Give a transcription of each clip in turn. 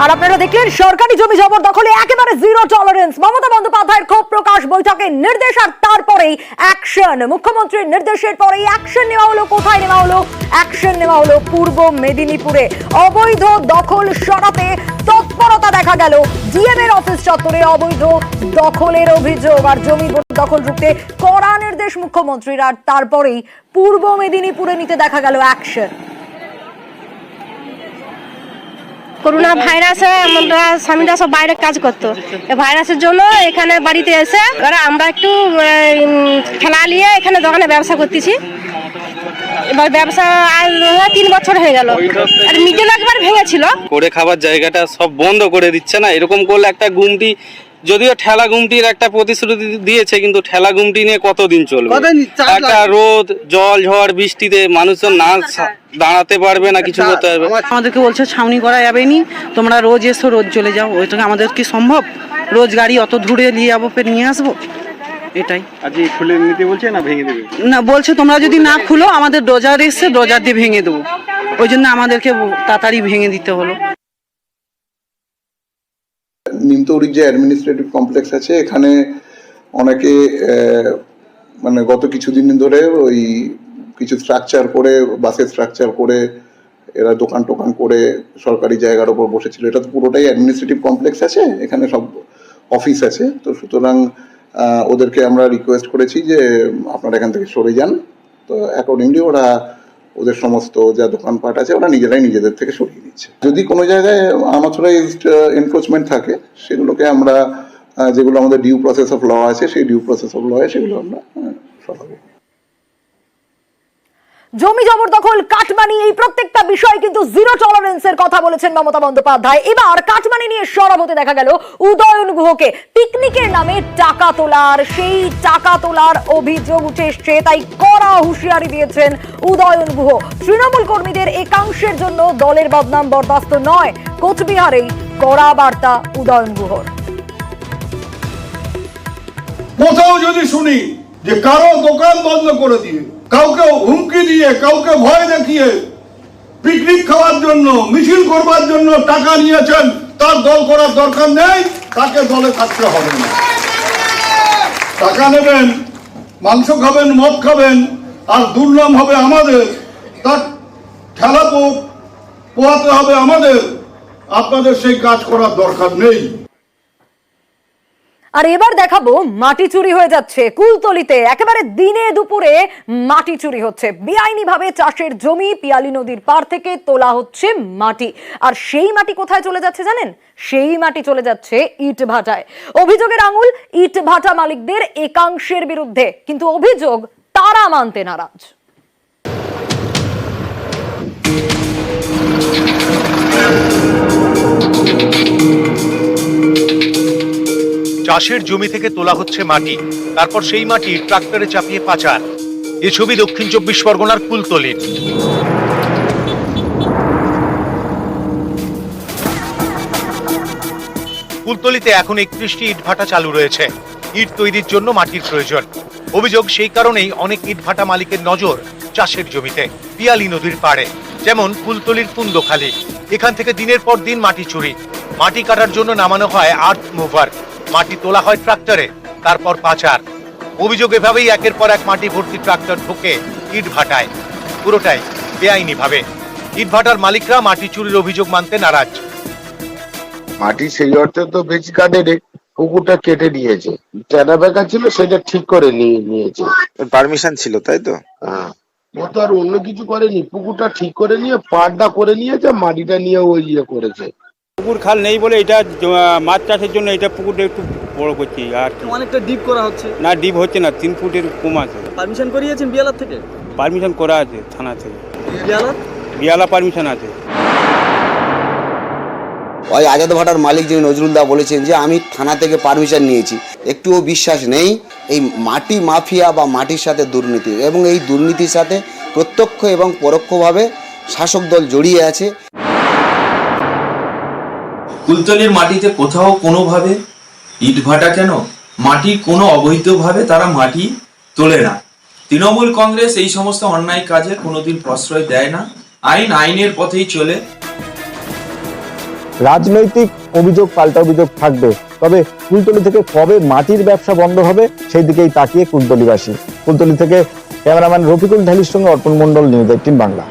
আর আপনারা দেখলেন সরকারি জমি জবরদখলে একেবারে জিরো টলারেন্স। মমতা বন্দ্যোপাধ্যায়ের ক্ষোভ প্রকাশ, বৈঠকে নির্দেশ আর তারপরেই অ্যাকশন। মুখ্যমন্ত্রীর নির্দেশের পরেই অ্যাকশন নেওয়া হলো। কোথায় নেওয়া হলো অ্যাকশন? নেওয়া হলো পূর্ব মেদিনীপুরে। অবৈধ দখল সরাতে তৎপরতা দেখা গেল। ডিএম এর অফিস চত্বরে অবৈধ দখলের অভিযোগ আর জমি দখল রুখতে কড়া নির্দেশ মুখ্যমন্ত্রীর। আর তারপরেই পূর্ব মেদিনীপুরে নিতে দেখা গেল অ্যাকশন। করোনা ভাইরাসে আমরা স্বামীরা সব বাইরে কাজ করতো, ভাইরাসের জন্য এখানে বাড়িতে এসে আমরা একটু ঠেলা নিয়ে এখানে দোকানে ব্যবসা করতেছি। এবার ব্যবসা 3 বছর হয়ে গেল। আর মিডল একবার ভেঙেছিল, করে খাবার জায়গাটা সব বন্ধ করে দিচ্ছে না। এরকম করলে একটা গুমটি, যদিও ঠেলা গুমটির একটা প্রতিশ্রুতি দিয়েছে, কিন্তু ঠেলা গুমটি নিয়ে কতদিন চলবে? একটা রোদ, জল, ঝড়, বৃষ্টিতে মানুষজন না দাঁড়াতে পারবে না, কিছু করতে পারবে। আমাদেরকে বলছে ছাউনি করা যাবে নি, তোমরা রোজ এসো, রোজ চলে যাও। ওইটাকে আমাদের কি সম্ভব? রোজ গাড়ি অত দূরে নিয়ে যাবো, ফের নিয়ে আসবো? এটাই আজকে খুলে নিতে বলছে না ভেঙে দেবে না, বলছে তোমরা যদি না খুলো আমাদের ডোজার এসে ডোজার দিয়ে ভেঙে দেবো। ওই জন্য আমাদেরকে তাড়াতাড়ি ভেঙে দিতে হলো। নিমতৌড়ির যে অ্যাডমিনিস্ট্রেটিভ কমপ্লেক্স আছে, এখানে অনেকে মানে গত কিছুদিন ধরে ওই কিছু স্ট্রাকচার করে, বাসের স্ট্রাকচার করে এরা দোকান টোকান করে সরকারি জায়গার ওপর বসেছিল। এটা তো পুরোটাই অ্যাডমিনিস্ট্রেটিভ কমপ্লেক্স আছে, এখানে সব অফিস আছে। তো সুতরাং ওদেরকে আমরা রিকোয়েস্ট করেছি যে আপনারা এখান থেকে সরে যান। তো অ্যাকর্ডিংলি ওরা ওদের সমস্ত যা দোকানপাট আছে ওরা নিজেরাই নিজেদের থেকে সরিয়ে নিচ্ছে। যদি কোনো জায়গায় আনঅথরাইজড এনক্রোচমেন্ট থাকে, সেগুলোকে আমরা, যেগুলো আমাদের ডিউ প্রসেস অফ ল আছে, সেই ডিউ প্রসেস অফ ল সেগুলো আমরা সরাবো। জমি জবরদখল, কাটমানি, এই প্রত্যেকটা বিষয় কিন্তু জিরো টলারেন্সের কথা বলেছেন মমতা বন্দ্যোপাধ্যায়। এবার কাটমানি নিয়ে সরব হতে দেখা গেল উদয়ন গুহকে। পিকনিকের নামে টাকা তোলার, সেই টাকা তোলার অভিযোগ উঠে এসছে, তাই কড়া হুঁশিয়ারি দিয়েছেন উদয়ন গুহ। তৃণমূল কর্মীদের একাংশের জন্য দলের বদনাম বরদাস্ত নয়। কোচবিহারেই কড়া বার্তা উদয়ন গুহর। কোথাও যদি শুনি যে কারো দোকান বন্ধ করে দিয়ে, কাউকে হুমকি দিয়ে, কাউকে ভয় দেখিয়ে পিকনিক খাওয়ার জন্য, মিছিল করবার জন্য টাকা নিয়েছেন, তার দল করার দরকার নেই, তাকে দলে থাকতে হবে না। টাকা নেবেন, মাংস খাবেন, মদ খাবেন, আর দুর্নাম হবে আমাদের, তার ঠেলা পোহাতে হবে আমাদের। আপনাদের সেই কাজ করার দরকার নেই। আর এবার দেখাবো মাটি চুরি হয়ে যাচ্ছে কুলতলিতে। একেবারে দিনে দুপুরে মাটি চুরি হচ্ছে। বেআইনি ভাবে চাষের জমি, পিয়ালি নদীর পার থেকে তোলা হচ্ছে মাটি। আর সেই মাটি কোথায় চলে যাচ্ছে জানেন? সেই মাটি চলে যাচ্ছে ইট ভাটায়। অভিযোগের আঙুল ইট ভাটা মালিকদের একাংশের বিরুদ্ধে, কিন্তু অভিযোগ তারা মানতে নারাজ। চাষের জমি থেকে তোলা হচ্ছে মাটি, তারপর সেই মাটি ট্রাক্টরে চাপিয়ে পাচার। এই ছবি দক্ষিণ 24 পরগনার কুলতলির। কুলতলিতে এখন 31টি ইটভাটা চালু রয়েছে। ইট তৈরির জন্য মাটির প্রয়োজন। অভিযোগ সেই কারণেই অনেক ইটভাটা মালিকের নজর চাষের জমিতে, পিয়ালি নদীর পাড়ে, যেমন কুলতলির কুন্দখালি। এখান থেকে দিনের পর দিন মাটি চুরি। মাটি কাটার জন্য নামানো হয় আর্থ মুভার, মাটি তোলা হয় ট্রাক্টরে, তারপর পাচার। অভিযোগ এভাবেই একের পর এক মাটি ভর্তি ট্রাক্টর ঢোকে ইট ভাটায়, পুরোটাই বেআইনি ভাবে। ইট ভাটার মালিকরা মাটি চুরির অভিযোগ মানতে নারাজ। মাটি সেই অর্থে তো বেশি কাটেনি, পুকুরটা কেটে নিয়েছে, টেনা বেঁকা ছিল সেটা ঠিক করে নিয়েছে। পারমিশন ছিল, তাই তো? হ্যাঁ, ও তো আর অন্য কিছু করেনি, পুকুরটা ঠিক করে নিয়ে পাড়টা করে নিয়েছে, মাটিটা নিয়ে ওই ইয়ে করেছে। পুকুর খাল নেই বলে এটা মাছ চাষের জন্য এটা পুকুরটা একটু বড় করছি। আর অনেকটা ডিপ করা হচ্ছে না, ডিপ হচ্ছে না, 3 ফুটের কম আছে। পারমিশন করিয়েছেন বিয়ালার থেকে? পারমিশন করা আছে থানা থেকে। বিয়ালা পারমিশন আছে। ওই আজাদ ভাটার মালিক যিনি নজরুল দা বলেছেন যে আমি থানা থেকে পারমিশন নিয়েছি। একটুও বিশ্বাস নেই। এই মাটি মাফিয়া বা মাটির সাথে দুর্নীতি, এবং এই দুর্নীতির সাথে প্রত্যক্ষ এবং পরোক্ষভাবে শাসক দল জড়িয়ে আছে। কুলতলির মাটিতে কোথাও কোনোভাবে ইটভাটা কেন, মাটি কোনো অবৈধভাবে তারা মাটি তোলে না। তৃণমূল কংগ্রেস এই সমস্ত অন্যায় কাজে কোনোদিন প্রশ্রয় দেয় না। আইনের পথেই চলে। রাজনৈতিক অভিযোগ পাল্টা অভিযোগ থাকবে, তবে কুলতলি থেকে কবে মাটির ব্যবসা বন্ধ হবে সেই দিকেই তাকিয়ে কুলতলিবাসী। কুলতলি থেকে ক্যামেরাম্যান রফিকুল ঢালির সঙ্গে অর্পণ মণ্ডল, নিউজ 18 বাংলা।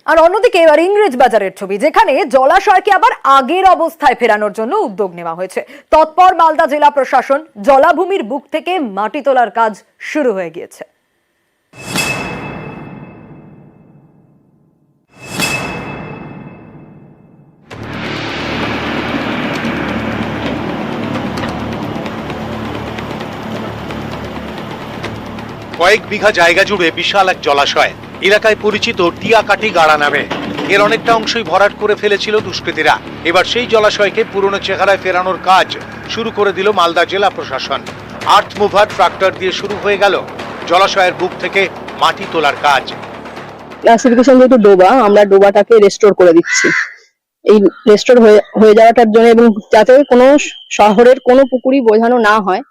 আর অন্যদিকে এবার ইংরেজ বাজারের ছবি, যেখানে জলাশয়কে আবার আগের অবস্থায় ফেরানোর জন্য উদ্যোগ নেওয়া হয়েছে। তৎপর মালদা জেলা প্রশাসন, জলাভূমির বুক থেকে মাটি তোলার কাজ শুরু হয়ে গিয়েছে। কয়েক বিঘা জায়গা জুড়ে বিশাল এক জলাশয়, এলাকায় পরিচিত টিয়াকাটি গাড়া নামে। এর অনেকটা অংশই ভরাট করে ফেলেছিল দুষ্কৃতীরা। এবার সেই জলাশয়কে পুরনো চেহারায় ফেরানোর কাজ শুরু করে দিল মালদা জেলা প্রশাসন। আর্থ মুভার ট্রাক্টর দিয়ে শুরু হয়ে গেল জলাশয়ের বুক থেকে মাটি তোলার কাজ। ক্লাসিফিকেশন যেহেতু ডোবা, আমরা ডোবাটাকে রেস্টোর করে দিচ্ছি। এই রেস্টোর হয়ে যাওয়াটার জন্য এবং যাতে কোনো শহরের কোনো পুকুরই বোঝানো না হয়,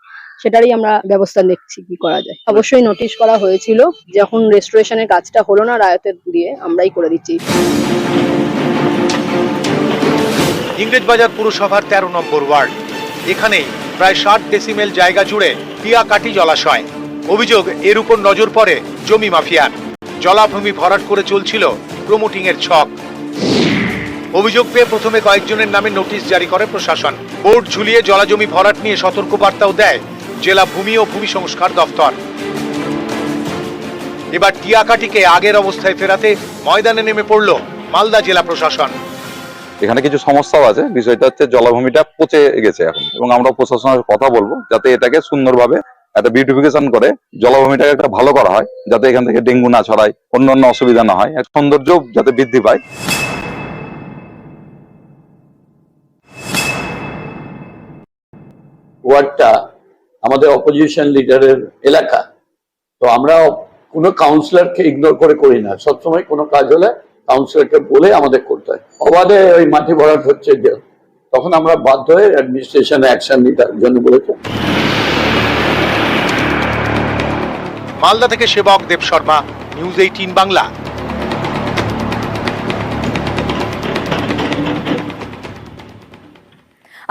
সেটারই আমরা ব্যবস্থা দেখছি কি করা যায়। অবশ্যই নোটিশ করা হয়েছিল, যখন রেস্টোরেশনের কাজটা হলো না রায়তের দিয়ে, আমরাই করে দিচ্ছি। ইংরেজবাজার পুরসভার 13 নম্বর ওয়ার্ড, এখানে প্রায় 60 ডেসিমেল জায়গা জুড়ে টিয়াকাটি জলাশয়। অভিযোগ, এর উপর নজর পড়ে জমি মাফিয়ার। জলাভূমি ভরাট করে চলছিল প্রমোটিং এর ছক। অভিযোগ পেয়ে প্রথমে কয়েকজনের নামে নোটিশ জারি করে প্রশাসন। বোর্ড ঝুলিয়ে জলাজমি ভরাট নিয়ে সতর্কবার্তাও দেয় জেলা ভূমি ও ভূমি সংস্কার দপ্তর। এবার টিয়াকাটিকে আগের অবস্থায় ফেরাতে ময়দানে নেমে পড়ল মালদা জেলা প্রশাসন। এখানে কিছু সমস্যাও আছে। বিষয়টা হচ্ছে জলাভূমিটা পচে গেছে এখন, এবং আমরা প্রশাসনের কথা বলবো যাতে এটাকে সুন্দরভাবে একটা বিউটিফিকেশন করে জলাভূমিটাকে একটা ভালো করা হয়, যাতে এখান থেকে ডেঙ্গু না ছড়ায়, অন্যান্য অসুবিধা না হয়, এক সৌন্দর্য যাতে বৃদ্ধি পায়। ওয়ার্ডটা আমাদের অপোজিশন লিডারের এলাকা, তো আমরা কোনো কাউন্সিলরকে ইগনোর করে করি না। সবসময় কোনো কাজ হলে কাউন্সিলরকে বলে আমাদের করতে হয়। অবাধে ওই মাটি ভরাট হচ্ছে, তখন আমরা বাধ্য হয়ে অ্যাডমিনিস্ট্রেশন অ্যাকশন নিতে জন্য বলেছে। মালদা থেকে সেবক দেব শর্মা, নিউজ 18 বাংলা।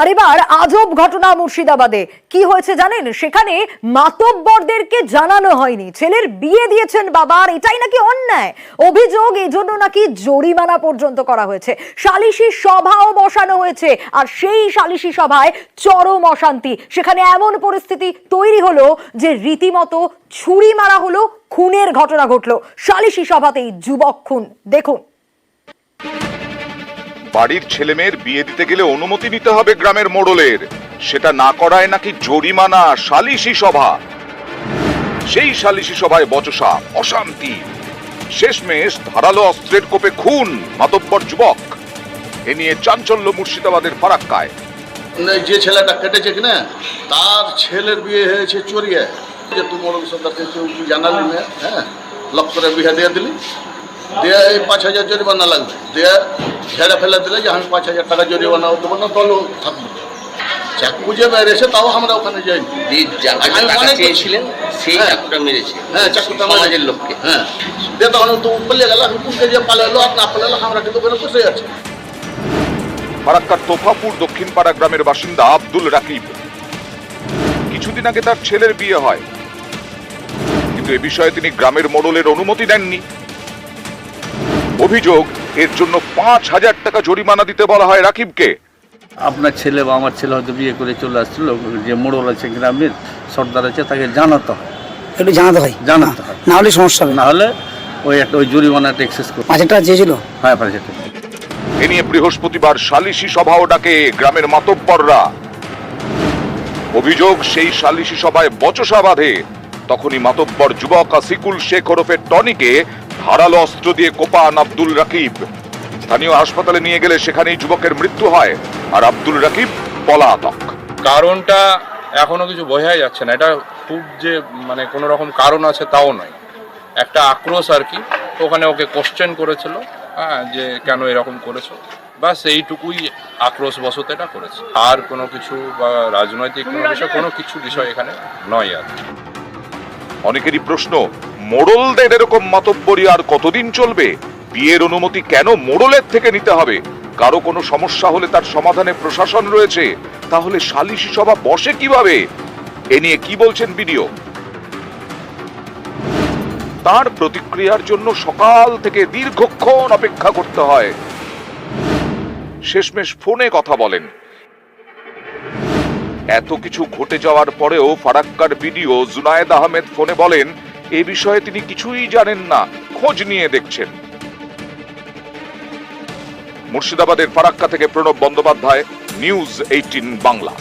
আর এবার আজব ঘটনা মুর্শিদাবাদে। কি হয়েছে জানেন? সেখানে মাতব্বরদেরকে জানানো হয়নি, ছেলের বিয়ে দিয়েছেন বাবা, আর এটাই নাকি অন্যায়। অভিযোগ, এই জন্য নাকি জরিমানা পর্যন্ত করা হয়েছে। সালিশি সভাও বসানো হয়েছে, আর সেই সালিশি সভায় চরম অশান্তি। সেখানে এমন পরিস্থিতি তৈরি হলো যে রীতিমতো ছুরি মারা হলো, খুনের ঘটনা ঘটলো সালিশি সভাতেই। যুবক খুন, দেখুন। বাড়ির ছেলেমেয়ের বিয়ে দিতে গেলে অনুমতি নিতে হবে গ্রামের মোড়লের, সেটা না করায় নাকি জরিমানা। সালিশি সভা, সেই সালিশি সভায় বচসা, অশান্তি, শেষমেশ ধারালো অস্ত্রের কোপে খুন মাতব্বর যুবক। এ নিয়ে চাঞ্চল্য মুর্শিদাবাদের ফারাক্কায়। যে ছেলেটা কেটেছে কিনা, তার ছেলের বিয়ে হয়েছে চোরিয়ে, যে তুই মোড়ল সরকারকে জানালি না, হ্যাঁ, লক্ষ করে বিয়ে দিয়ে দিলি, দিয়ে 5,000 জরিমানা লাগবে, দিয়ে ছেড়ে ফেলে দিলে যে আমি 5,000 টাকা জরিমানা দেবো না, তলো থাকবো। চাকু যে মেরেছে তাও আমরা ওখানে যাইনি। হ্যাঁ, চাকুটা সমাজের লোককে, হ্যাঁ, দিয়ে তখন তো পালিয়ে গেল। আমি পুলিশে যে পালালো আর না পালালো, আমরা কিন্তু ওখানে বসে আছি। ফারাক্কার তোফাপুর দক্ষিণ পাড়া গ্রামের বাসিন্দা আব্দুল রাকিব। কিছুদিন আগে তার ছেলের বিয়ে হয়, কিন্তু এ বিষয়ে তিনি গ্রামের মোড়লের অনুমতি দেননি। অভিযোগ, এর জন্য 5,000 টাকা জরিমানা দিতে বলা হয় রাকিবকে। আপনার ছেলে বা আমার ছেলে হয়তো বিয়ে করে চলে আসছিল, যে মোড়ল আছে গ্রামের সর্দার আছে, তাকে জানাতে হয়, একটু জানাতে হয়, না হলে সমস্যা হবে, না হলে ওই জরিমানাটা এক্সেস করবে। 5,000 টাকা চেয়েছিল। হ্যাঁ, 5,000 টাকা। এ নিয়ে বৃহস্পতিবার সালিশি সভাও ডাকে গ্রামের মাতব্বররা। অভিযোগ, সেই সালিশি সভায় বচসা বাঁধে। তখনই মাতব্বর যুবক আসিকুল শেখ ওরফে টনিকে ধারালো অস্ত্র দিয়ে কোপান আব্দুল রাকিব। স্থানীয় হাসপাতালে নিয়ে গেলে সেখানেই যুবকের মৃত্যু হয়, আর আব্দুল রাকিব পলাতক। কারণটা এখনো কিছু বোঝাই যাচ্ছে না। এটা খুব যে মানে কোনো রকম কারণ আছে তাও নয়, একটা আক্রোশ আর কি। ওখানে ওকে কোশ্চেন করেছিল, হ্যাঁ, যে কেন এরকম করেছো, বাস এইটুকুই আক্রোশ বশত এটা করেছে। আর কোনো কিছু বা রাজনৈতিক কোনো বিষয়, কোনো কিছু বিষয় এখানে নয়। আর অনেকেরই প্রশ্ন, মোড়লদের এরকম মাতব্বরি আর কতদিন চলবে? বিয়ের অনুমতি কেন মোড়লের থেকে নিতে হবে? কারো কোনো সমস্যা হলে তার সমাধানে প্রশাসন রয়েছে, তাহলে সালিশি সভা বসে কিভাবে? এ নিয়ে কি বলছেন বিডিও? তার প্রতিক্রিয়ার জন্য সকাল থেকে দীর্ঘক্ষণ অপেক্ষা করতে হয়। শেষমেশ ফোনে কথা বলেন। এত কিছু ঘটে যাওয়ার পরেও ফারাক্কার বিডিও জুনায়েদ আহমেদ ফোনে বলেন এ বিষয়ে তিনি কিছুই জানেন না, খোঁজ নিয়ে দেখছেন। মুর্শিদাবাদের ফারাক্কা থেকে প্রণব বন্দ্যোপাধ্যায়, নিউজ 18 বাংলা।